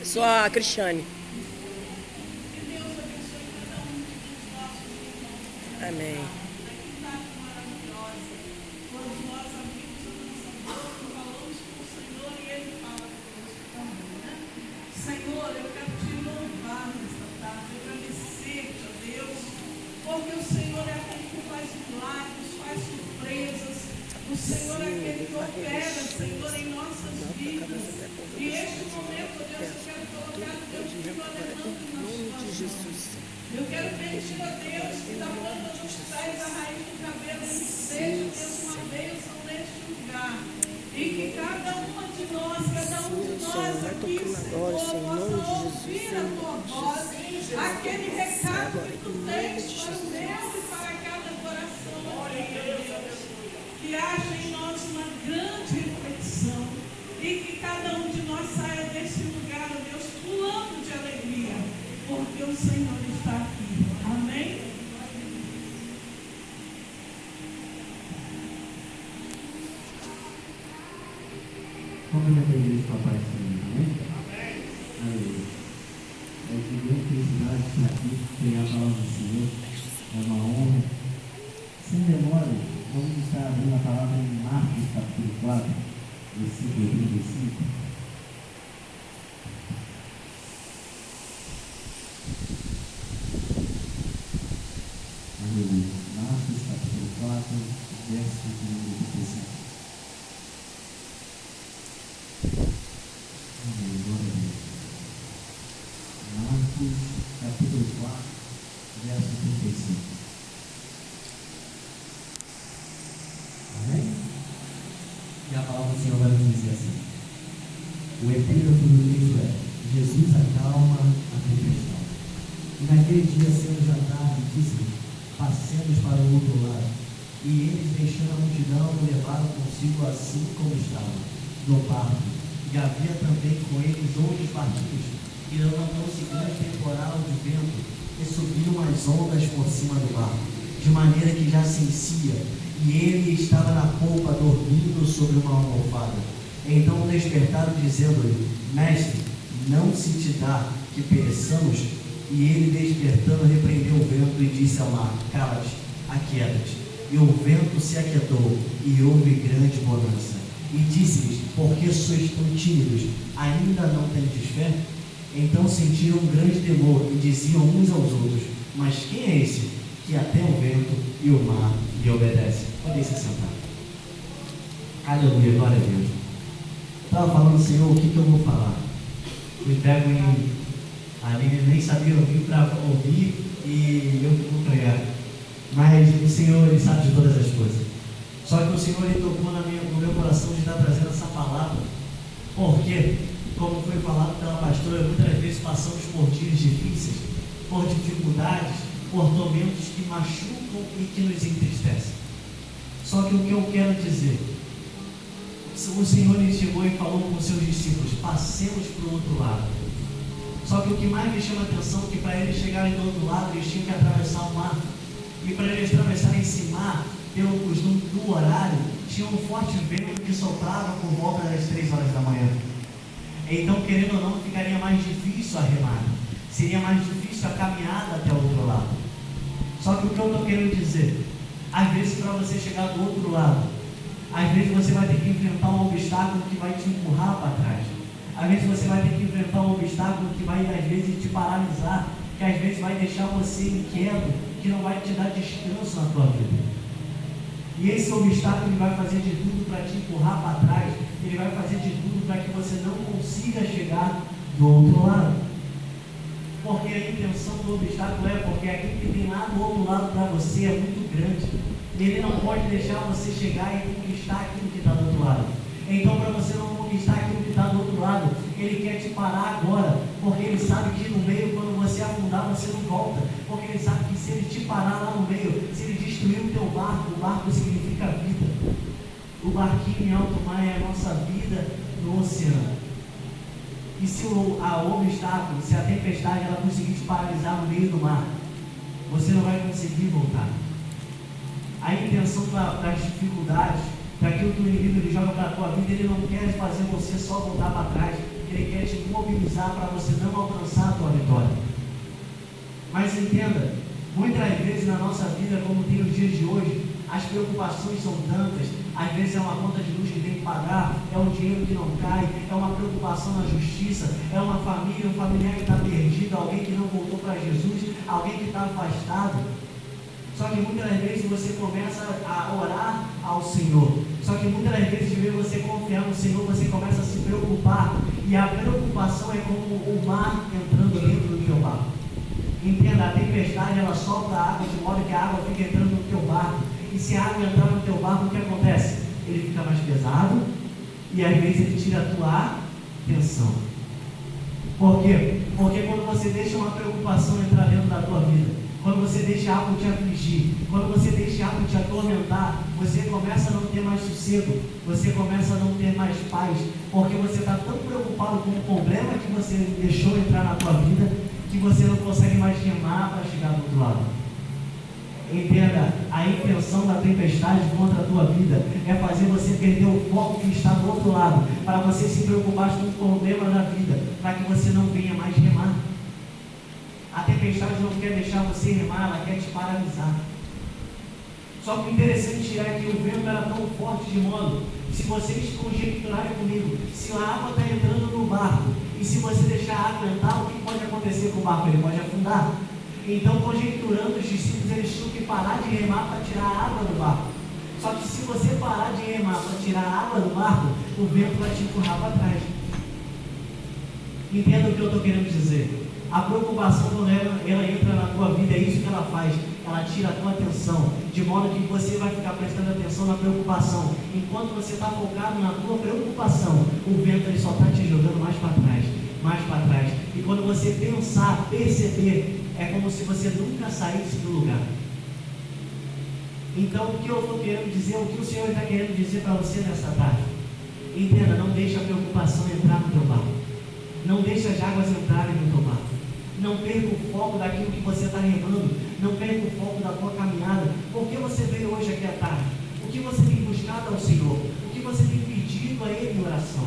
Sou a Cristiane. Amém. Senhor, eu quero te louvar nesta tarde, agradecer-te, ó Deus, porque o Senhor é aquele que faz milagres, faz surpresas. O Senhor é aquele que opera, Senhor, em nossas vidas. E este momento, ó Deus, eu quero colocar no teu filho Alejandro nas tuas mãos. Eu quero pedir a Deus que da ponta dos pés à raiz do cabelo ele seja, Deus, uma bênção neste lugar. E que cada uma de nós aqui, Senhor, possa ouvir a tua voz, aquele recado que tu tens para o meu e para cada coração, ó Deus. Que haja em nós uma grande reflexão e que cada um de nós saia desse lugar, ó Deus, pulando de alegria, porque o Senhor está aqui. Amém? Vamos aprender isso, papai, amém? Amém. É de grande felicidade estar aqui, pegar a palavra do Senhor. É uma honra. Sem demora, vamos estar abrindo a palavra em Marcos, capítulo 4, versículo 35. Aleluia. Marcos, capítulo 4, verso 35. Amém. Glória a Deus. Marcos, capítulo 4, verso 35. Amém? E a palavra do Senhor vai nos dizer assim: o epígrafo do livro é: Jesus acalma a tempestade. E naquele dia, sendo já tarde, disse-lhe: passemos para o outro lado. E eles, deixando a multidão, o levaram consigo assim como estava, no barco. E havia também com eles outros barquinhos, e levantou-se grande temporal de vento, e subiam as ondas por cima do barco, de maneira que já se enchia, e ele estava na polpa, dormindo sobre uma almofada. Então despertaram, dizendo-lhe: Mestre, não se te dá que pereçamos? E ele, despertando, repreendeu o vento e disse ao mar: Cala-te, aquieta-te. E o vento se aquietou, e houve grande bonança. E disse-lhes: Por que sois tão tímidos? Ainda não tendes fé? Então sentiram um grande temor e diziam uns aos outros: Mas quem é esse que até o vento e o mar lhe obedecem? Podem se sentar. Aleluia, glória a Deus. Estava falando: Senhor, o que eu vou falar? Me pego em... A Aline nem sabia ouvir para ouvir e eu vou pregar. Mas o Senhor, Ele sabe de todas as coisas. Só que o Senhor, Ele tocou no meu coração de estar trazendo essa palavra. Porque, como foi falado pela pastora, muitas vezes passamos por dias difíceis, por dificuldades, por tormentos que machucam e que nos entristecem. Só que o que eu quero dizer, o Senhor, Ele chegou e falou com os seus discípulos: passemos para o outro lado. Só que o que mais me chama a atenção é que para eles chegarem do outro lado, eles tinham que atravessar o mar. E para eles atravessarem esse mar, pelo costume do horário, tinha um forte vento que soprava por volta das 3 horas da manhã. Então, querendo ou não, ficaria mais difícil a remada. Seria mais difícil a caminhada até o outro lado. Só que o que eu estou querendo dizer, às vezes para você chegar do outro lado, às vezes você vai ter que enfrentar um obstáculo que vai te empurrar para trás. Às vezes você vai ter que enfrentar um obstáculo que vai, às vezes, te paralisar, que às vezes vai deixar você inquieto, que não vai te dar descanso na tua vida. E esse obstáculo, ele vai fazer de tudo para te empurrar para trás, ele vai fazer de tudo para que você não consiga chegar do outro lado. porque a intenção do obstáculo é porque aquilo que tem lá do outro lado para você é muito grande. Ele não pode deixar você chegar e conquistar aquilo que está do outro lado. Então, para você não conquistar aquilo que está do outro lado, ele quer te parar agora, porque ele sabe que no meio, quando você afundar, você não volta, porque ele sabe que se ele te parar lá no meio, se ele destruir o teu barco, o barco significa vida. O barquinho em alto mar é a nossa vida no oceano. E se o obstáculo, se a tempestade ela conseguir te paralisar no meio do mar, você não vai conseguir voltar. A intenção das dificuldades, daquilo que o inimigo ele joga para a tua vida, ele não quer fazer você só voltar para trás, ele quer te mobilizar para você não alcançar a tua vitória. Mas entenda, muitas vezes na nossa vida, como tem os dias de hoje, as preocupações são tantas, às vezes é uma conta de luz que tem que pagar, é um dinheiro que não cai, é uma preocupação na justiça, é uma família, um familiar que está perdido, alguém que não voltou para Jesus, alguém que está afastado. Só que muitas vezes você começa a orar ao Senhor. Só que muitas vezes, de vez você confiar no Senhor, você começa a se preocupar. E a preocupação é como o mar entrando dentro do teu barco. Entenda, a tempestade ela sopra a água de modo que a água fica entrando no teu barco. E se a água entrar no teu barco, o que acontece? Ele fica mais pesado e às vezes ele tira a tua atenção. Por quê? Porque quando você deixa uma preocupação entrar dentro da tua vida, quando você deixa algo te afligir, quando você deixa algo te atormentar, você começa a não ter mais sossego, você começa a não ter mais paz, porque você está tão preocupado com o problema que você deixou entrar na tua vida, que você não consegue mais remar para chegar do outro lado. Entenda, a intenção da tempestade contra a tua vida é fazer você perder o foco que está do outro lado, para você se preocupar com o problema da vida, para que você não venha mais remar. A tempestade não quer deixar você remar, ela quer te paralisar. Só que o interessante é que o vento era tão forte de modo, se vocês conjecturarem comigo, se a água está entrando no barco, e se você deixar a água entrar, o que pode acontecer com o barco? Ele pode afundar. Então, conjecturando, os discípulos eles tinham que parar de remar para tirar a água do barco. Só que se você parar de remar para tirar a água do barco, o vento vai te empurrar para trás. Entenda o que eu estou querendo dizer. A preocupação, quando ela entra na tua vida, é isso que ela faz. Ela tira a tua atenção, de modo que você vai ficar prestando atenção na preocupação. Enquanto você está focado na tua preocupação, o vento ele só está te jogando mais para trás, mais para trás. E quando você pensar, perceber, é como se você nunca saísse do lugar. Então, o que eu estou querendo dizer, o que o Senhor está querendo dizer para você nessa tarde? Entenda, não deixe a preocupação entrar no teu barco. Não deixe as águas entrarem no teu barco. Não perca o foco daquilo que você está remando. Não perca o foco da tua caminhada. Por que você veio hoje aqui à tarde? O que você tem buscado ao Senhor? O que você tem pedido a Ele em oração?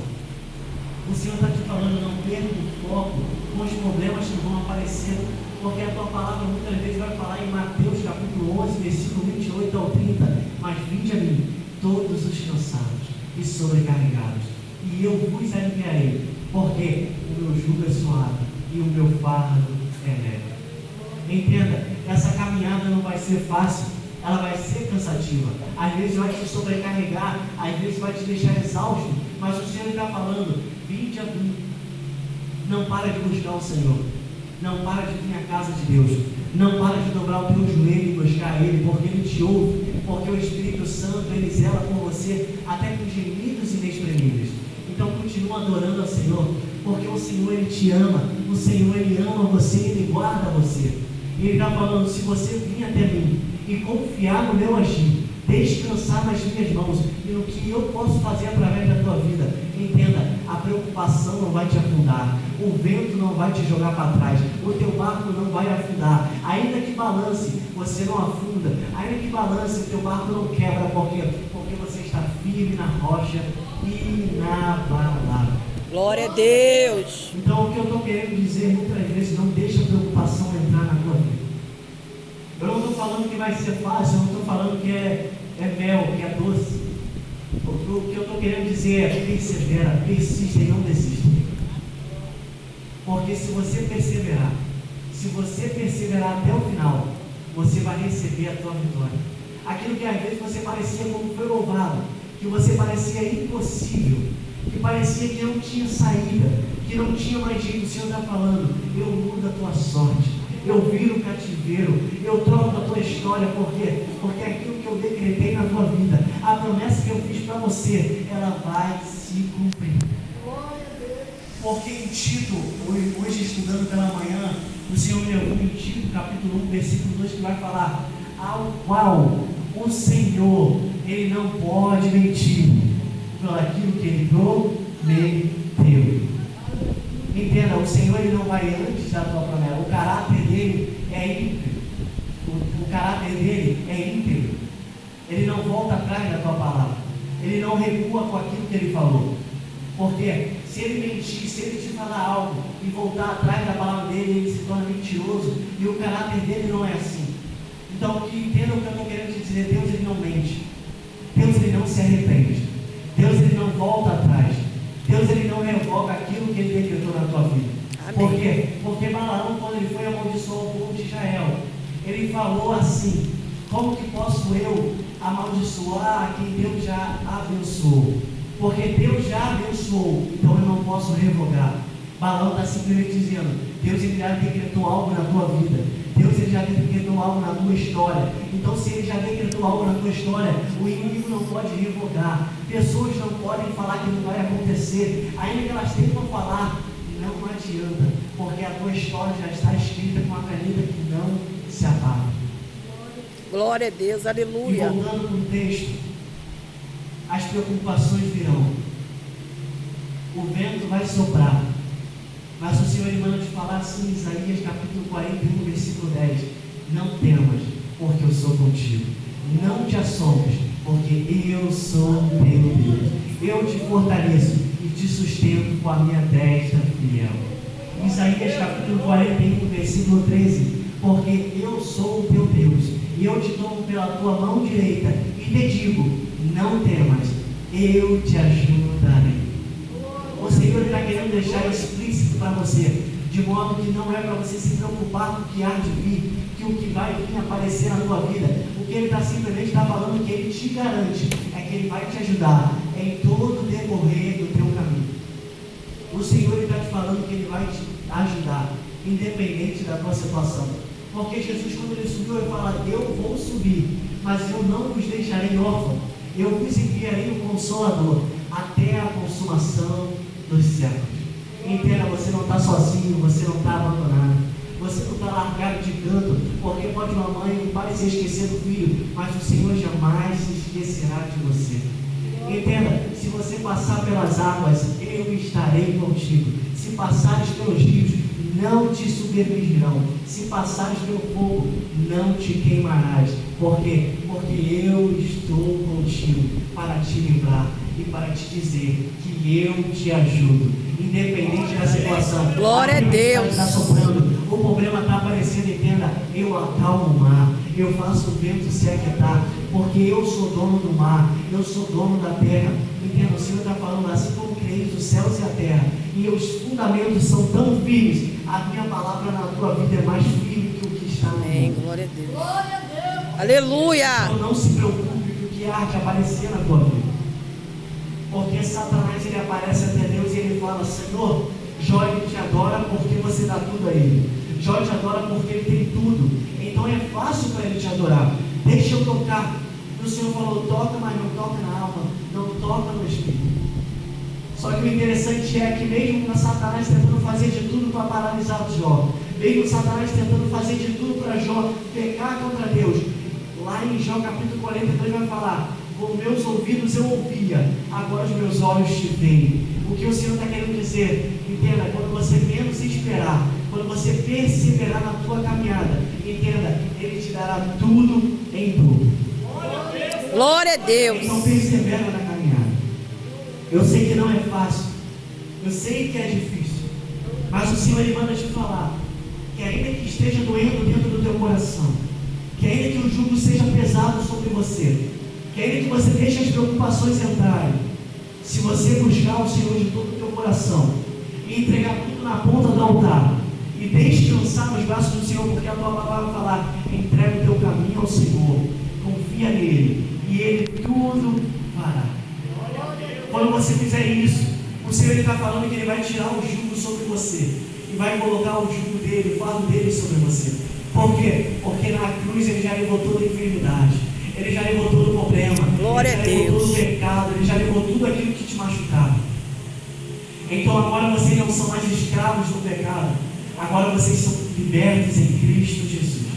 O Senhor está te falando, não perca o foco com os problemas que vão aparecer. Porque a tua palavra muitas vezes vai falar em Mateus capítulo 11, versículo 28 ao 30. Mas vinde a mim, todos os cansados e sobrecarregados, e eu vos aliviarei. Porque o meu jugo é suave e o meu fardo é leve. Entenda, essa caminhada não vai ser fácil, ela vai ser cansativa. Às vezes vai te sobrecarregar, às vezes vai te deixar exausto, mas o Senhor está falando, vinde a mim. Não para de buscar o Senhor, não para de vir à casa de Deus, não para de dobrar o teu joelho e buscar Ele, porque Ele te ouve, porque o Espírito Santo, Ele zela por você, até com gemidos inexprimíveis. Então continua adorando ao Senhor, porque o Senhor Ele te ama, o Senhor Ele ama você, Ele guarda você. E Ele está falando, se você vir até mim e confiar no meu agir, descansar nas minhas mãos e no que eu posso fazer através da tua vida, entenda, a preocupação não vai te afundar, o vento não vai te jogar para trás, o teu barco não vai afundar, ainda que balance, você não afunda, ainda que balance, o teu barco não quebra, porque você está firme na rocha, inabalável. Glória a Deus. Então, o que eu estou querendo dizer muitas vezes, não deixa a preocupação entrar na tua vida. Eu não estou falando que vai ser fácil, eu não estou falando que é mel, que é doce. O que eu estou querendo dizer é persevera, persista e não desista. Porque se você perseverar até o final, você vai receber a tua vitória. Aquilo que às vezes você parecia, como foi louvado, que você parecia impossível, que parecia que não tinha saída, que não tinha mais jeito. O Senhor está falando: eu mudo a tua sorte, eu viro o cativeiro, eu troco a tua história. Por quê? Porque aquilo que eu decretei na tua vida, a promessa que eu fiz para você, ela vai se cumprir. Porque em Tito, hoje estudando pela manhã, o Senhor me levou em Tito, capítulo 1, versículo 2, que vai falar: ao qual o Senhor, Ele não pode mentir por aquilo que Ele prometeu. Entenda, o Senhor, Ele não vai antes da tua promessa. O caráter dele é íntegro. O caráter dele é íntegro. Ele não volta atrás da tua palavra. Ele não recua com aquilo que Ele falou. Porque se Ele mentir, se Ele te falar algo e voltar atrás da palavra dele, ele se torna mentiroso. E o caráter dele não é assim. Então, entenda o que eu estou querendo te dizer: Deus, Ele não mente. Deus, Ele não se arrepende. Deus, Ele não volta atrás. Deus, Ele não revoga aquilo que Ele decretou na tua vida. Amém. Por quê? Porque Balaão, quando ele foi amaldiçoar o povo de Israel, ele falou assim: como que posso eu amaldiçoar quem Deus já abençoou? Porque Deus já abençoou, então eu não posso revogar. Balaão está simplesmente dizendo: Deus, Ele já decretou algo na tua vida. Deus, Ele já decretou algo na tua história. Então, se Ele já decretou algo na tua história, o inimigo não pode revogar. Pessoas não podem falar que não vai acontecer. Ainda que elas tentam falar, não adianta. Porque a tua história já está escrita com uma caneta que não se apaga. Glória a Deus, E aleluia. voltando para o texto, as preocupações virão. O vento vai soprar. Mas o Senhor, Ele manda te falar assim em Isaías capítulo 41, versículo 10: não temas, porque eu sou contigo. Não te assombres, porque eu sou teu Deus. Eu te fortaleço e te sustento com a minha destra fiel. Isaías capítulo 41, versículo 13: porque eu sou o teu Deus, e eu te tomo pela tua mão direita, e te digo: não temas, eu te ajudarei. O Senhor está querendo deixar explícito para você, de modo que não é para você se preocupar com o que há de vir, que o que vai vir aparecer na tua vida. O que Ele está simplesmente falando, que Ele te garante, é que Ele vai te ajudar em todo o decorrer do teu caminho. O Senhor está te falando que Ele vai te ajudar, independente da tua situação. Porque Jesus, quando Ele subiu, Ele fala: eu vou subir, mas eu não vos deixarei órfãos, eu vos enviarei o Consolador até a consumação dos séculos. Entenda, você não está sozinho, você não está abandonado, você não está largado de canto, porque pode uma mãe e um pai se esquecer do filho, mas o Senhor jamais se esquecerá de você. Entenda, se você passar pelas águas, eu estarei contigo. Se passares pelos rios, não te submergirão. Se passares pelo fogo, não te queimarás. Por quê? Porque eu estou contigo para te livrar e para te dizer que eu te ajudo, independente da situação. Glória a Deus. Está soprando, o problema está aparecendo. Entenda, eu acalmo o mar, eu faço o vento se aquietar, porque eu sou dono do mar, eu sou dono da terra. Entenda, o Senhor está falando: assim como criei os céus e a terra, e os fundamentos são tão firmes, a minha palavra na tua vida é mais firme que o que está no Amém, mundo. glória a Deus. Aleluia. Então não se preocupe com o que há de aparecer na tua vida. Porque Satanás, ele aparece até Deus e ele fala: Senhor, Jó, ele te adora porque você dá tudo a ele. Jó te adora porque ele tem tudo. Então é fácil para ele te adorar. Deixa eu tocar. E o Senhor falou: toca, mas não toca na alma, não toca no espírito. Só que o interessante é que mesmo com Satanás tentando fazer de tudo para paralisar o Jó, mesmo Satanás tentando fazer de tudo para Jó pecar contra Deus, lá em Jó capítulo 42 vai falar: com meus ouvidos eu ouvia, agora os meus olhos te veem. O que o Senhor está querendo dizer? Entenda, quando você menos esperar, quando você perseverar na tua caminhada, entenda, Ele te dará tudo em dobro. Glória a Deus. Então persevera na caminhada. Eu sei que não é fácil, eu sei que é difícil, mas o Senhor, Ele manda te falar que ainda que esteja doendo dentro do teu coração, que ainda que o jugo seja pesado sobre você, que ainda que você deixe as preocupações entrarem, se você buscar o Senhor de todo o teu coração e entregar tudo na ponta do altar e descansar nos braços do Senhor, porque a tua palavra vai falar: entrega o teu caminho ao Senhor, confia nele e Ele tudo fará. Quando você fizer isso, o Senhor está falando que Ele vai tirar o jugo sobre você e vai colocar o jugo dele, o fardo dele sobre você. Por quê? Porque na cruz Ele já levou toda a enfermidade, Ele já levou todo o problema, Glória Ele a já levou Deus. todo o pecado, Ele já levou tudo aquilo que te machucava. Então agora vocês não são mais escravos do pecado, agora vocês são libertos em Cristo Jesus.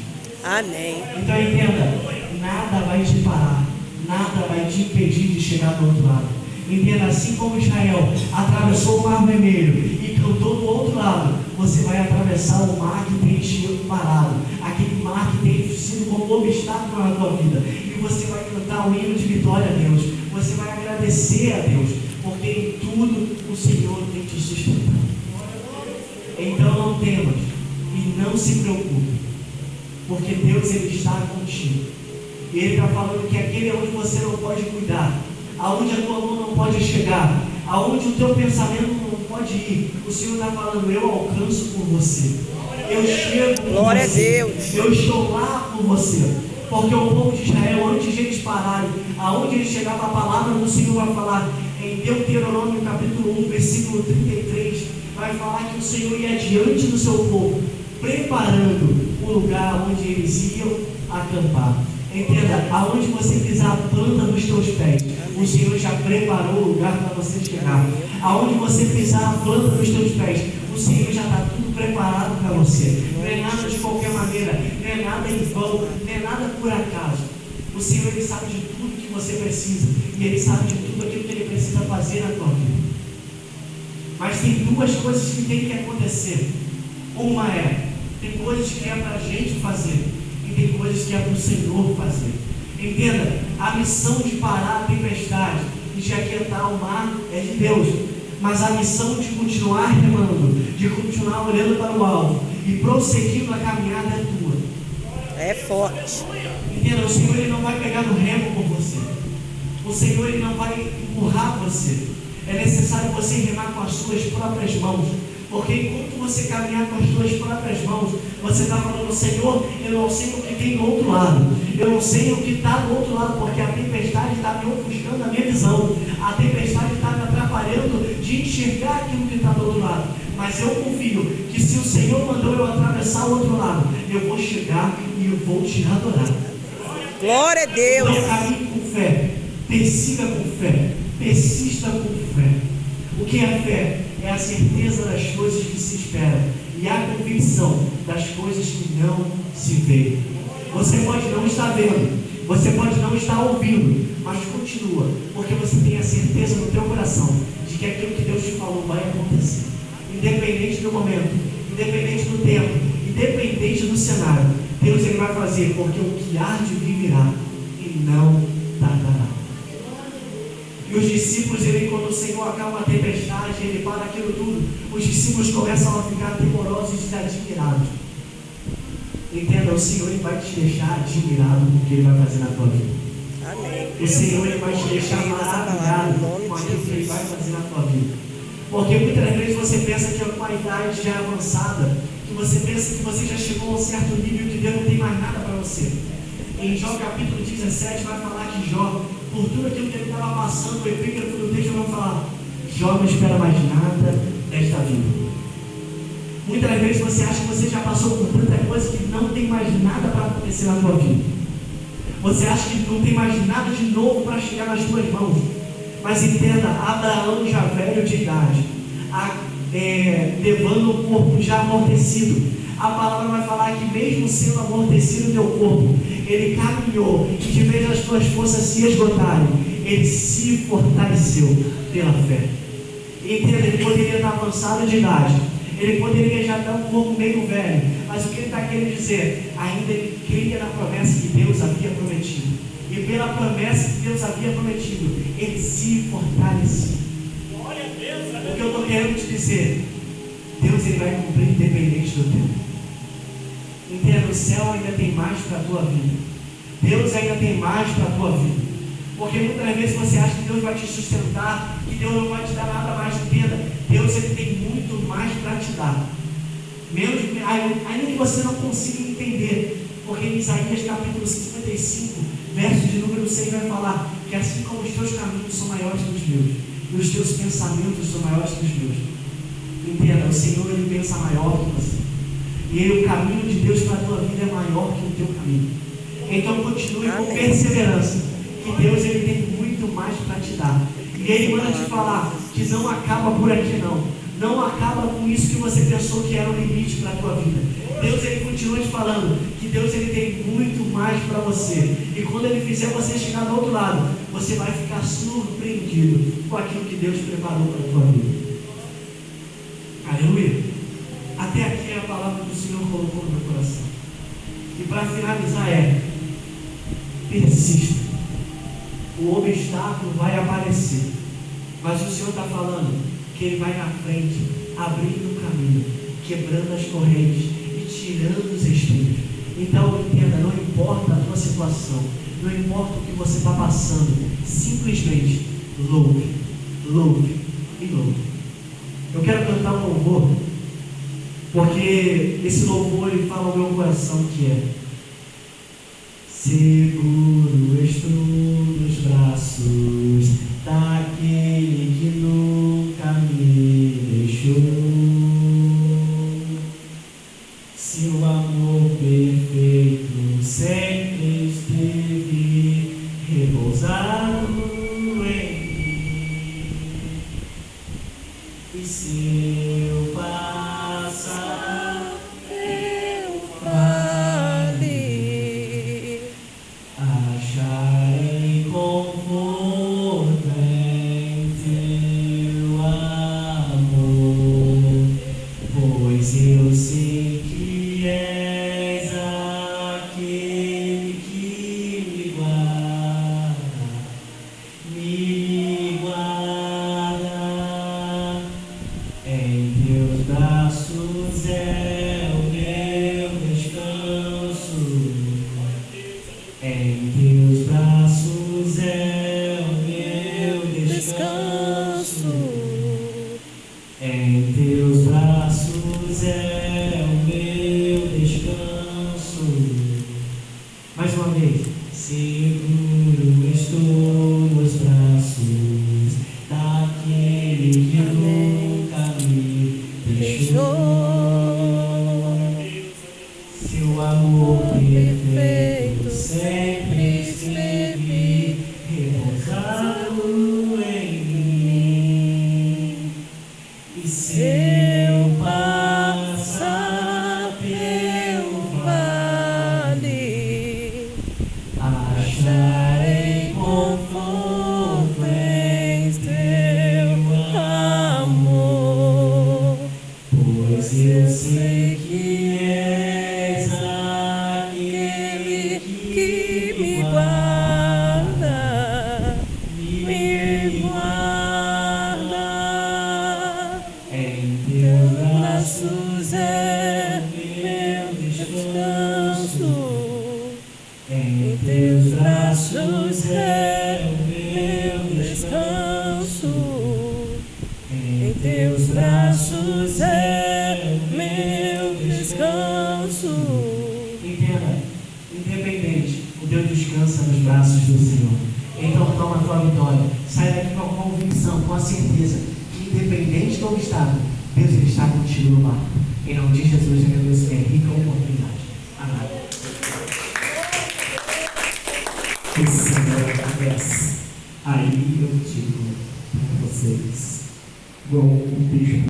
Amém. Então entenda, nada vai te parar, nada vai te impedir de chegar do outro lado. Entenda, assim como Israel atravessou o Mar Vermelho e cantou do outro lado, você vai atravessar o mar que tem te parado, aquele mar que tem sido como obstáculo na tua vida, e você vai cantar um hino de vitória a Deus, você vai agradecer a Deus, porque em tudo o Senhor tem te sustentado. Então não temas e não se preocupe, porque Deus Ele está contigo. E Ele está falando que aquele é onde você não pode cuidar, aonde a tua mão não pode chegar, aonde o teu pensamento não pode ir, o Senhor está falando, eu alcanço por você, eu chego por Glória a você, Deus. eu estou lá por você. Porque o povo de Israel, antes de eles pararem, aonde eles chegavam, a palavra do Senhor vai falar em Deuteronômio capítulo 1, versículo 33, vai falar que o Senhor ia diante do seu povo, preparando o lugar onde eles iam acampar. Entenda, aonde você pisar a planta dos teus pés, o Senhor já preparou o lugar para você chegar. Aonde você pisar a planta dos teus pés, o Senhor já está tudo preparado para você. Não é nada de qualquer maneira, não é nada em vão, não é nada por acaso. O Senhor Ele sabe de tudo que você precisa, e Ele sabe de tudo aquilo que Ele precisa fazer na tua vida. Mas tem duas coisas que tem que acontecer. Uma tem coisas que é para a gente fazer, e tem coisas que é para o Senhor fazer. Entenda, a missão de parar a tempestade e de aquietar o mar é de Deus, mas a missão de continuar remando, de continuar olhando para o alvo e prosseguindo a caminhada é tua. É forte. Entenda, o Senhor Ele não vai pegar no remo por você, o Senhor Ele não vai empurrar você. É necessário você remar com as suas próprias mãos, porque enquanto você caminhar com as suas próprias mãos, você está falando, Senhor, eu não sei o que tem do outro lado, eu não sei o que está do outro lado, porque a tempestade está me ofuscando a minha visão, a tempestade está me atrapalhando de enxergar aquilo que está do outro lado. Mas eu confio que se o Senhor mandou eu atravessar o outro lado, eu vou chegar e eu vou te adorar. Glória a Deus. Então caminhe com fé, persiga com fé, persista com fé. O que é fé? É a certeza das coisas que se esperam e a convicção das coisas que não se vê. Você pode não estar vendo, você pode não estar ouvindo, mas continua, porque você tem a certeza no teu coração de que aquilo que Deus te falou vai acontecer. Independente do momento, independente do tempo, independente do cenário, Deus Ele vai fazer, porque o que há de vir virá e não tardará. E os discípulos, quando o Senhor acalma a tempestade, Ele para aquilo tudo, os discípulos começam a ficar temorosos e admirados. Entenda, o Senhor Ele vai te deixar admirado com o que Ele vai fazer na tua vida. Amém. O Senhor Ele vai te deixar maravilhado com aquilo que Ele vai fazer na tua vida. Porque muitas vezes você pensa que é uma idade já avançada, que você pensa que você já chegou a um certo nível que Deus não tem mais nada para você. Em Jó capítulo 17 vai falar que Jó, por tudo aquilo que ele estava passando, o epígrafo do texto vai falar, Jó não espera mais nada desta vida. Muitas vezes você acha que você já passou por tanta coisa que não tem mais nada para acontecer na tua vida. Você acha que não tem mais nada de novo para chegar nas tuas mãos. Mas entenda, Abraão já velho de idade, levando o corpo já amortecido. A palavra vai falar que mesmo sendo amortecido o teu corpo, ele caminhou e de vez as tuas forças se esgotarem, ele se fortaleceu pela fé. Entenda, ele poderia estar avançado de idade, ele poderia já estar um pouco meio velho, mas o que ele está querendo dizer? Ainda ele cria na promessa que Deus havia prometido. E pela promessa que Deus havia prometido, ele se fortaleceu. O que eu estou querendo te dizer, Deus ele vai cumprir independente do tempo. Entenda, o céu ainda tem mais para a tua vida. Deus ainda tem mais para a tua vida. Porque muitas vezes você acha que Deus vai te sustentar, que Deus não vai te dar nada mais. Entenda, Deus ele tem muito mais para te dar. Mesmo, ainda que você não consiga entender, porque em Isaías capítulo 55, verso de número 6 vai falar que assim como os teus caminhos são maiores que os meus, E os teus pensamentos são maiores que os meus. Entenda, o Senhor, Ele pensa maior que você. E o caminho de Deus para a tua vida é maior que o teu caminho. Então continue com perseverança, que Deus, Ele tem muito mais para te dar. E Ele manda te falar que não acaba por aqui não. Não acaba com isso que você pensou que era o limite para a tua vida. Deus, Ele continua te falando que Deus, Ele tem muito mais para você. E quando Ele fizer você chegar do outro lado, você vai ficar surpreendido com aquilo que Deus preparou para a tua vida. Aleluia. Até aqui é a palavra que o Senhor colocou no meu coração. E para finalizar persista. O obstáculo vai aparecer, mas o Senhor está falando que Ele vai na frente, abrindo o caminho, quebrando as correntes e tirando os espinhos. Então entenda, não importa a tua situação, não importa o que você está passando, simplesmente louve, louve e louve. Eu quero cantar um louvor, porque esse louvor ele fala ao meu coração que é: seguro estou nos braços daquele que nunca me deixou. Seu amor perfeito sempre esteve repousado em mim. E se eu passar Eu vale. acharei conforto em teu amor, pois eu sei que és aquele que me guarda, em teus braços é o meu descanso. Em teus braços é o meu descanso. Em teus braços é o meu descanso. Mais uma vez. Seguro estou nos braços daquele que nunca me deixou. Seu amor perfeito sempre esteve repousado em mim. E se eu passar pelo vale, acharei conforto em teu amor, pois eu sei que és aquele que me guarda, me guarda. Em teus braços é meu descanso. Em teus braços é o meu descanso. Em teus braços é o meu descanso. Entenda, independente, o Deus descansa nos braços do Senhor. Então toma a tua vitória. Sai daqui com a convicção, com a certeza que independente do obstáculo, Deus ele está contigo no barco. Em nome de Jesus, eu agradeço. É rica oportunidade. Amém. Que o Senhor agradece. Aí eu digo para vocês, igual um bicho.